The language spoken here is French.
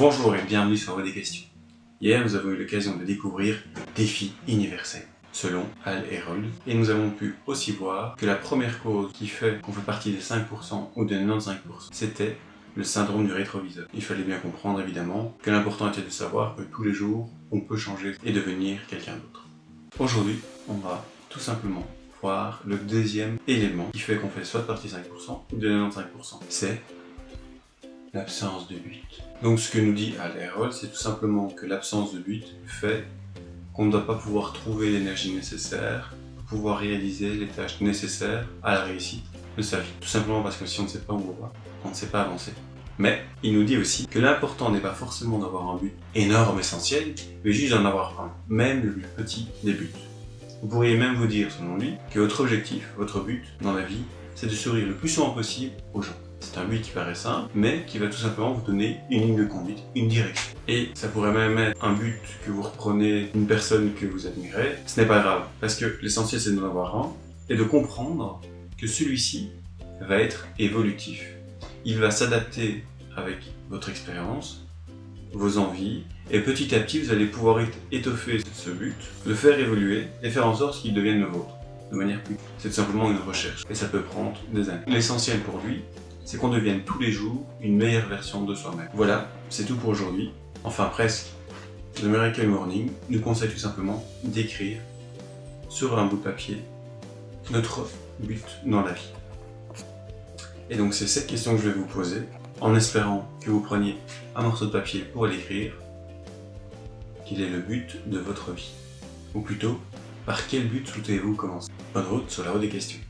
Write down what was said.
Bonjour et bienvenue sur Voix des questions. Hier, nous avons eu l'occasion de découvrir défi universel, selon Hal Herold, et nous avons pu aussi voir que la première cause qui fait qu'on fait partie des 5% ou des 95%, c'était le syndrome du rétroviseur. Il fallait bien comprendre évidemment que l'important était de savoir que tous les jours, on peut changer et devenir quelqu'un d'autre. Aujourd'hui, on va tout simplement voir le deuxième élément qui fait qu'on fait soit partie des 5% ou des 95%. C'est l'absence de but. Donc ce que nous dit Hal Herold, c'est tout simplement que l'absence de but fait qu'on ne doit pas pouvoir trouver l'énergie nécessaire pour pouvoir réaliser les tâches nécessaires à la réussite de sa vie. Tout simplement parce que si on ne sait pas où on va, on ne sait pas avancer. Mais il nous dit aussi que l'important n'est pas forcément d'avoir un but énorme, essentiel, mais juste d'en avoir un, même le plus petit des buts. Vous pourriez même vous dire, selon lui, que votre objectif, votre but dans la vie, c'est de sourire le plus souvent possible aux gens. C'est un but qui paraît simple, mais qui va tout simplement vous donner une ligne de conduite, une direction. Et ça pourrait même être un but que vous reprenez d'une personne que vous admirez. Ce n'est pas grave, parce que l'essentiel c'est d'en avoir un, et de comprendre que celui-ci va être évolutif. Il va s'adapter avec votre expérience, vos envies, et petit à petit vous allez pouvoir étoffer ce but, le faire évoluer, et faire en sorte qu'il devienne le vôtre, de manière plus. C'est tout simplement une recherche, et ça peut prendre des années. L'essentiel pour lui, c'est qu'on devienne tous les jours une meilleure version de soi-même. Voilà, c'est tout pour aujourd'hui. Enfin presque. The Miracle Morning nous conseille tout simplement d'écrire sur un bout de papier notre but dans la vie. Et donc c'est cette question que je vais vous poser, en espérant que vous preniez un morceau de papier pour l'écrire. Quel est le but de votre vie? Ou plutôt, par quel but souhaitez-vous commencer? Bonne route sur la route des questions.